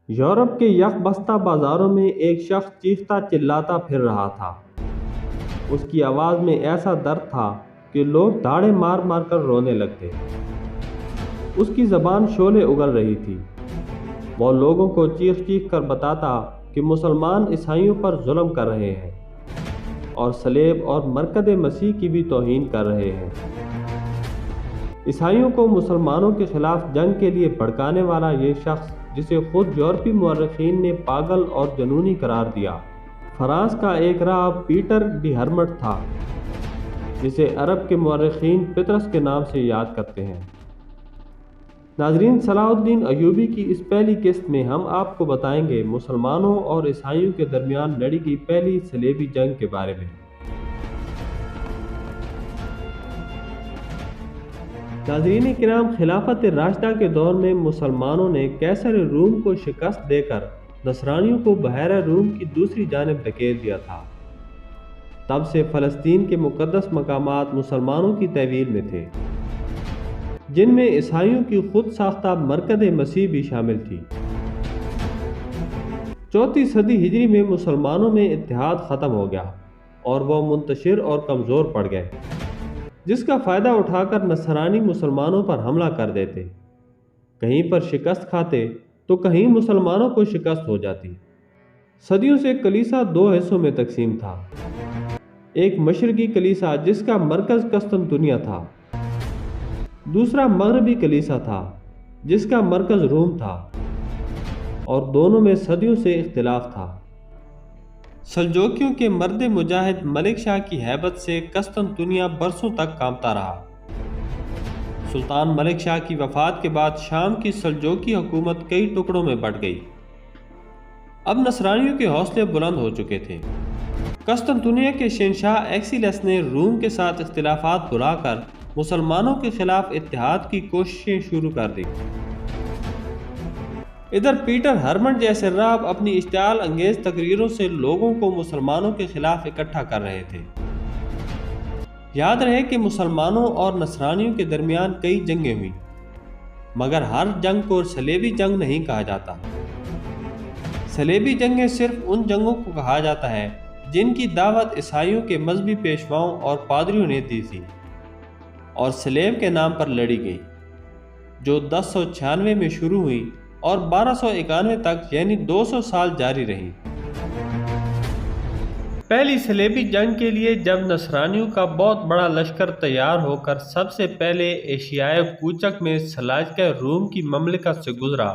Europe کے یک بستہ بازاروں میں ایک شخص چیختا چلاتا پھر رہا تھا۔ اس کی آواز میں ایسا درد تھا کہ لوگ داڑے مار مار کر رونے لگتے۔ اس کی زبان شعلے اگل رہی تھی۔ وہ لوگوں کو چیخ چیخ کر بتاتا کہ مسلمان عیسائیوں پر ظلم کر رہے ہیں اور صلیب اور مرکز مسیح کی بھی توہین کر رہے ہیں۔ عیسائیوں کو مسلمانوں کے خلاف جنگ کے لیے بھڑکانے والا یہ شخص، جسے خود یورپی مورخین نے پاگل اور جنونی قرار دیا، فرانس کا ایک راہب پیٹر ڈی ہرمٹ تھا، جسے عرب کے مورخین پطرس کے نام سے یاد کرتے ہیں۔ ناظرین، صلاح الدین ایوبی کی اس پہلی قسط میں ہم آپ کو بتائیں گے مسلمانوں اور عیسائیوں کے درمیان لڑی گئی پہلی صلیبی جنگ کے بارے میں۔ ناظرین کرام، خلافت راشدہ کے دور میں مسلمانوں نے قیصر روم کو شکست دے کر نصرانیوں کو بحیرہ روم کی دوسری جانب دھکیل دیا تھا۔ تب سے فلسطین کے مقدس مقامات مسلمانوں کی تحویل میں تھے، جن میں عیسائیوں کی خود ساختہ مرکز مسیح بھی شامل تھی۔ چوتھی صدی ہجری میں مسلمانوں میں اتحاد ختم ہو گیا اور وہ منتشر اور کمزور پڑ گئے، جس کا فائدہ اٹھا کر نصرانی مسلمانوں پر حملہ کر دیتے۔ کہیں پر شکست کھاتے تو کہیں مسلمانوں کو شکست ہو جاتی۔ صدیوں سے کلیسا دو حصوں میں تقسیم تھا، ایک مشرقی کلیسا جس کا مرکز قسطنطنیہ تھا، دوسرا مغربی کلیسا تھا جس کا مرکز روم تھا، اور دونوں میں صدیوں سے اختلاف تھا۔ سلجوکیوں کے مرد مجاہد ملک شاہ کی ہیبت سے قسطنطنیہ برسوں تک کانپتا رہا۔ سلطان ملک شاہ کی وفات کے بعد شام کی سلجوکی حکومت کئی ٹکڑوں میں بٹ گئی۔ اب نصرانیوں کے حوصلے بلند ہو چکے تھے۔ قسطنطنیہ کے شہنشاہ ایکسیلس نے روم کے ساتھ اختلافات بھلا کر مسلمانوں کے خلاف اتحاد کی کوششیں شروع کر دی۔ ادھر پیٹر ہرمٹ جیسے راہب اپنی اشتعال انگیز تقریروں سے لوگوں کو مسلمانوں کے خلاف اکٹھا کر رہے تھے۔ یاد رہے کہ مسلمانوں اور نصرانیوں کے درمیان کئی جنگیں ہوئیں، مگر ہر جنگ کو صلیبی جنگ نہیں کہا جاتا۔ صلیبی جنگیں صرف ان جنگوں کو کہا جاتا ہے جن کی دعوت عیسائیوں کے مذہبی پیشواؤں اور پادریوں نے دی تھی اور صلیب کے نام پر لڑی گئی، جو 1096 میں شروع ہوئی اور 1291 تک یعنی 200 سال جاری رہی۔ پہلی صلیبی جنگ کے لیے جب نصرانیوں کا بہت بڑا لشکر تیار ہو کر سب سے پہلے ایشیائے کوچک میں سلاجقہ روم کی مملکت سے گزرا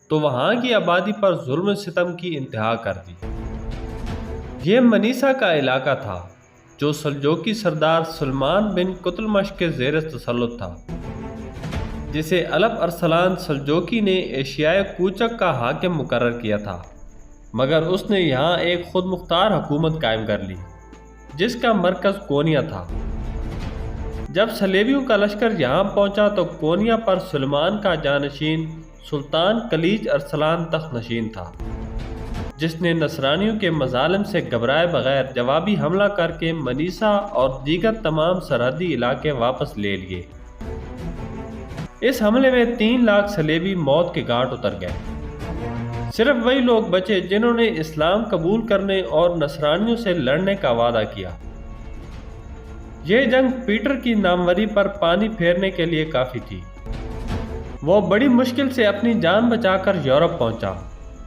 تو وہاں کی آبادی پر ظلم و ستم کی انتہا کر دی۔ یہ منیسا کا علاقہ تھا جو سلجوکی سردار سلمان بن قتلمش کے زیر تسلط تھا، جسے الپ ارسلان سلجوکی نے ایشیائے کوچک کا حاکم مقرر کیا تھا، مگر اس نے یہاں ایک خود مختار حکومت قائم کر لی جس کا مرکز کونیا تھا۔ جب صلیبیوں کا لشکر یہاں پہنچا تو کونیا پر سلمان کا جانشین سلطان کلیج ارسلان تخت نشین تھا، جس نے نصرانیوں کے مظالم سے گھبرائے بغیر جوابی حملہ کر کے منیسا اور دیگر تمام سرحدی علاقے واپس لے لیے۔ اس حملے میں 3 لاکھ صلیبی موت کے گھاٹ اتر گئے۔ صرف وہی لوگ بچے جنہوں نے اسلام قبول کرنے اور نصرانیوں سے لڑنے کا وعدہ کیا۔ یہ جنگ پیٹر کی ناموری پر پانی پھیرنے کے لیے کافی تھی۔ وہ بڑی مشکل سے اپنی جان بچا کر یورپ پہنچا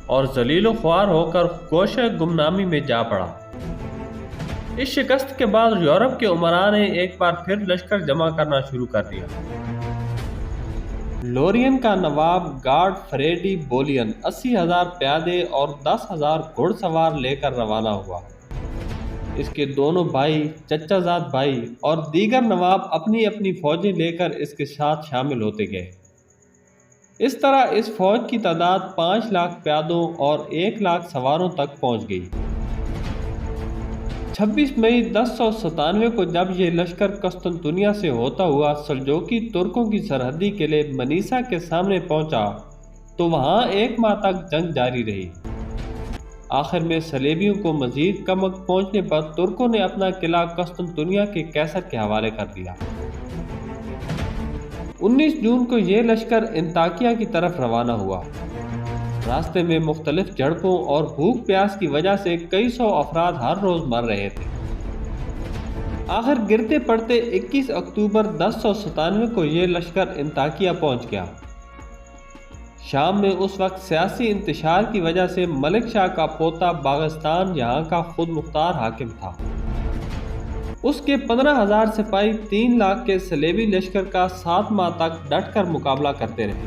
اور ذلیل و خوار ہو کر گوشہ گمنامی میں جا پڑا۔ اس شکست کے بعد یورپ کے امراء نے ایک بار پھر لشکر جمع کرنا شروع کر دیا۔ لورین کا نواب گارڈ فریڈی بولین 80,000 پیادے اور 10,000 گھڑ سوار لے کر روانہ ہوا۔ اس کے دونوں بھائی، چچا زاد بھائی اور دیگر نواب اپنی اپنی فوجیں لے کر اس کے ساتھ شامل ہوتے گئے۔ اس طرح اس فوج کی تعداد 5 لاکھ پیادوں اور 1 لاکھ سواروں تک پہنچ گئی۔ 26 مئی 1097 کو جب یہ لشکر قسطنطنیہ سے ہوتا ہوا سلجوکی ترکوں کی سرحدی قلعے منیسا کے سامنے پہنچا تو وہاں 1 ماہ تک جنگ جاری رہی۔ آخر میں صلیبیوں کو مزید کمک پہنچنے پر ترکوں نے اپنا قلعہ قسطنطنیہ کے قیصر کے حوالے کر دیا۔ 19 جون کو یہ لشکر انطاکیہ کی طرف روانہ ہوا۔ راستے میں مختلف جھڑپوں اور بھوک پیاس کی وجہ سے کئی سو افراد ہر روز مر رہے تھے۔ آخر گرتے پڑتے 21 اکتوبر 1097 کو یہ لشکر انطاکیہ پہنچ گیا۔ شام میں اس وقت سیاسی انتشار کی وجہ سے ملک شاہ کا پوتا باغستان یہاں کا خود مختار حاکم تھا۔ اس کے 15,000 سپاہی 3 لاکھ کے صلیبی لشکر کا 7 ماہ تک ڈٹ کر مقابلہ کرتے رہے۔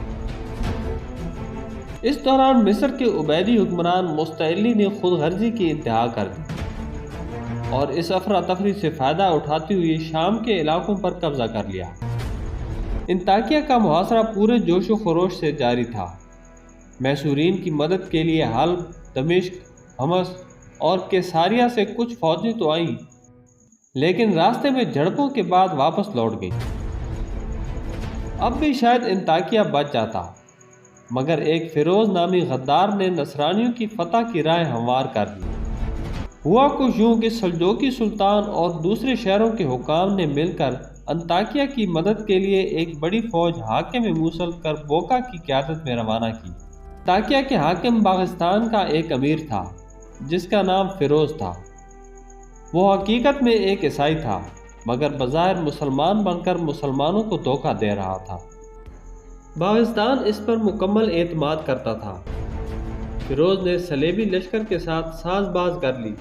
اس دوران مصر کے عبیدی حکمران مستعلی نے خود غرضی کی انتہا کر دی اور اس افراتفری سے فائدہ اٹھاتے ہوئے شام کے علاقوں پر قبضہ کر لیا۔ انطاکیہ کا محاصرہ پورے جوش و خروش سے جاری تھا۔ میسورین کی مدد کے لیے حلب، دمشق، حمص اور کیساریہ سے کچھ فوجیں تو آئیں، لیکن راستے میں جھڑپوں کے بعد واپس لوٹ گئیں۔ اب بھی شاید انطاکیہ بچ جاتا، مگر ایک فیروز نامی غدار نے نصرانیوں کی فتح کی راہ ہموار کر دی۔ ہوا کچھ یوں کہ سلجوقی سلطان اور دوسرے شہروں کے حکام نے مل کر انطاکیہ کی مدد کے لیے ایک بڑی فوج حاکم موصل کربوکا کی قیادت میں روانہ کی۔ انطاکیہ کے حاکم باغستان کا ایک امیر تھا جس کا نام فیروز تھا۔ وہ حقیقت میں ایک عیسائی تھا، مگر بظاہر مسلمان بن کر مسلمانوں کو دھوکہ دے رہا تھا۔ باغستان اس پر مکمل اعتماد کرتا تھا۔ فیروز نے صلیبی لشکر کے ساتھ ساز باز کر لی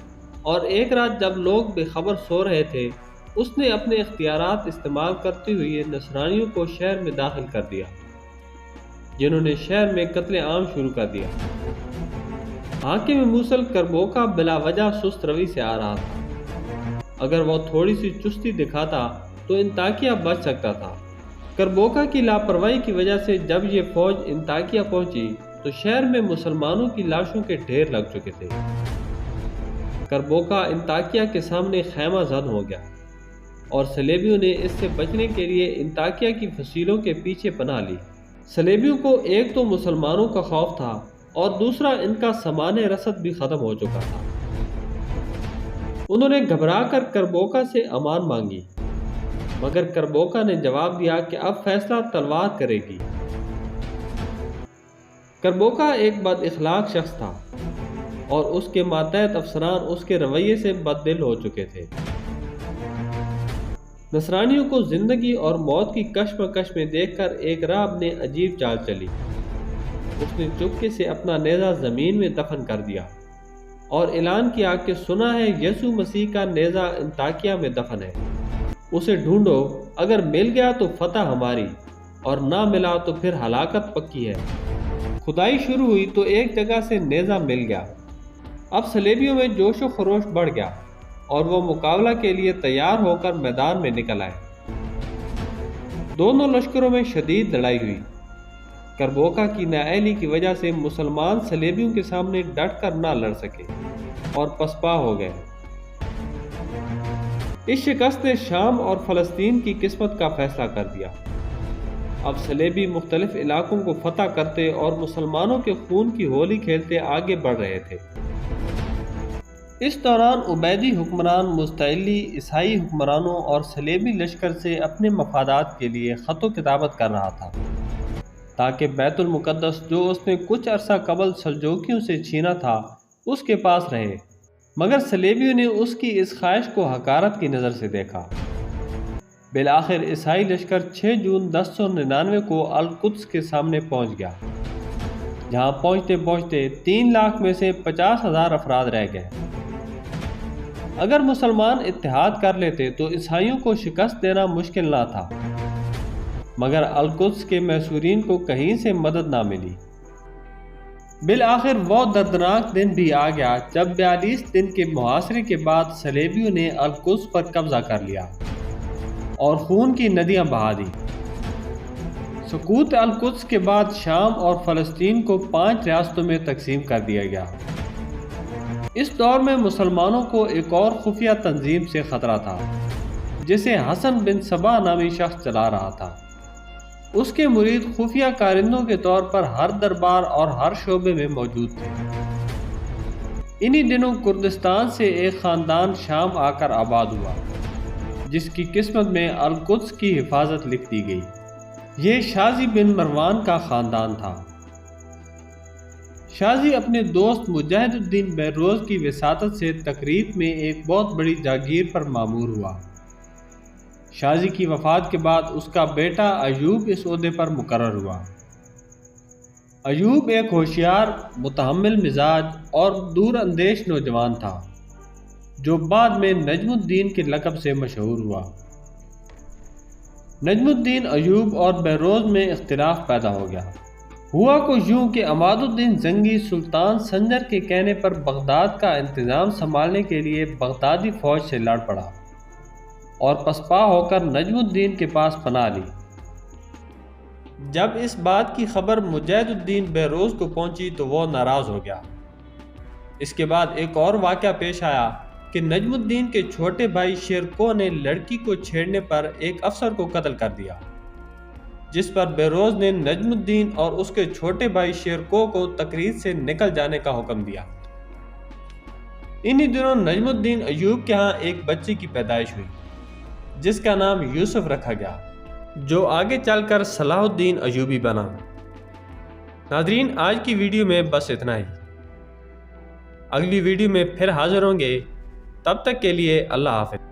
اور ایک رات جب لوگ بے خبر سو رہے تھے، اس نے اپنے اختیارات استعمال کرتے ہوئے نصرانیوں کو شہر میں داخل کر دیا، جنہوں نے شہر میں قتل عام شروع کر دیا۔ حاکم موصل کربوکا بلا وجہ سست روی سے آ رہا تھا۔ اگر وہ تھوڑی سی چستی دکھاتا تو انطاکیہ بچ سکتا تھا۔ کربوکا کی لاپرواہی کی وجہ سے جب یہ فوج انطاکیہ پہنچی تو شہر میں مسلمانوں کی لاشوں کے ڈھیر لگ چکے تھے۔ کربوکا انطاکیہ کے سامنے خیمہ زن ہو گیا اور صلیبیوں نے اس سے بچنے کے لیے انطاکیہ کی فصیلوں کے پیچھے پناہ لی۔ صلیبیوں کو ایک تو مسلمانوں کا خوف تھا اور دوسرا ان کا سامان رسد بھی ختم ہو چکا تھا۔ انہوں نے گھبرا کر کربوکا سے امان مانگی، مگر کربوکا نے جواب دیا کہ اب فیصلہ تلوار کرے گی۔ کربوکا ایک بد اخلاق شخص تھا اور اس کے ماتحت افسران اس کے رویے سے بد دل ہو چکے تھے۔ نصرانیوں کو زندگی اور موت کی کشمکش میں دیکھ کر ایک راہب نے عجیب چال چلی۔ اس نے چپکے سے اپنا نیزہ زمین میں دفن کر دیا اور اعلان کیا کہ سنا ہے یسوع مسیح کا نیزہ انطاکیہ میں دفن ہے، اسے ڈھونڈو، اگر مل گیا تو فتح ہماری اور نہ ملا تو پھر ہلاکت پکی ہے۔ کھدائی شروع ہوئی تو ایک جگہ سے نیزہ مل گیا۔ اب صلیبیوں میں جوش و خروش بڑھ گیا اور وہ مقابلہ کے لیے تیار ہو کر میدان میں نکل آئے۔ دونوں لشکروں میں شدید لڑائی ہوئی۔ کربوکا کی نااہلی کی وجہ سے مسلمان صلیبیوں کے سامنے ڈٹ کر نہ لڑ سکے اور پسپا ہو گئے۔ اس شکست نے شام اور فلسطین کی قسمت کا فیصلہ کر دیا۔ اب صلیبی مختلف علاقوں کو فتح کرتے اور مسلمانوں کے خون کی ہولی کھیلتے آگے بڑھ رہے تھے۔ اس دوران عبیدی حکمران مستعلی عیسائی حکمرانوں اور صلیبی لشکر سے اپنے مفادات کے لیے خط و کتابت کر رہا تھا تاکہ بیت المقدس جو اس نے کچھ عرصہ قبل سلجوکیوں سے چھینا تھا اس کے پاس رہے، مگر صلیبیوں نے اس کی اس خواہش کو حقارت کی نظر سے دیکھا۔ بالآخر عیسائی لشکر 6 جون 1099 کو القدس کے سامنے پہنچ گیا، جہاں پہنچتے پہنچتے 3 لاکھ میں سے 50,000 افراد رہ گئے۔ اگر مسلمان اتحاد کر لیتے تو عیسائیوں کو شکست دینا مشکل نہ تھا، مگر القدس کے میسورین کو کہیں سے مدد نہ ملی۔ بالآخر وہ دردناک دن بھی آ گیا جب 42 دن کے محاصرے کے بعد صلیبیوں نے القدس پر قبضہ کر لیا اور خون کی ندیاں بہا دی۔ سقوط القدس کے بعد شام اور فلسطین کو 5 ریاستوں میں تقسیم کر دیا گیا۔ اس دور میں مسلمانوں کو ایک اور خفیہ تنظیم سے خطرہ تھا جسے حسن بن صبا نامی شخص چلا رہا تھا۔ اس کے مرید خفیہ کارندوں کے طور پر ہر دربار اور ہر شعبے میں موجود تھے۔ انہی دنوں کردستان سے ایک خاندان شام آ کر آباد ہوا جس کی قسمت میں القدس کی حفاظت لکھ دی گئی۔ یہ شازی بن مروان کا خاندان تھا۔ شازی اپنے دوست مجاہد الدین بہروز کی وساطت سے تقریب میں ایک بہت بڑی جاگیر پر مامور ہوا۔ شازی کی وفات کے بعد اس کا بیٹا ایوب اس عہدے پر مقرر ہوا۔ ایوب ایک ہوشیار، متحمل مزاج اور دور اندیش نوجوان تھا جو بعد میں نجم الدین کے لقب سے مشہور ہوا۔ نجم الدین ایوب اور بہروز میں اختلاف پیدا ہو گیا۔ ہوا کو یوں کہ عماد الدین زنگی سلطان سنجر کے کہنے پر بغداد کا انتظام سنبھالنے کے لیے بغدادی فوج سے لڑ پڑا اور پسپا ہو کر نجم الدین کے پاس پناہ لی۔ جب اس بات کی خبر مجاہد الدین بہروز کو پہنچی تو وہ ناراض ہو گیا۔ اس کے بعد ایک اور واقعہ پیش آیا کہ نجم الدین کے چھوٹے بھائی شیرکو نے لڑکی کو چھیڑنے پر ایک افسر کو قتل کر دیا، جس پر بہروز نے نجم الدین اور اس کے چھوٹے بھائی شیرکو کو تقریر سے نکل جانے کا حکم دیا۔ انہی دنوں نجم الدین ایوب کے ہاں ایک بچے کی پیدائش ہوئی جس کا نام یوسف رکھا گیا، جو آگے چل کر صلاح الدین ایوبی بنا۔ ناظرین، آج کی ویڈیو میں بس اتنا ہی۔ اگلی ویڈیو میں پھر حاضر ہوں گے، تب تک کے لیے اللہ حافظ۔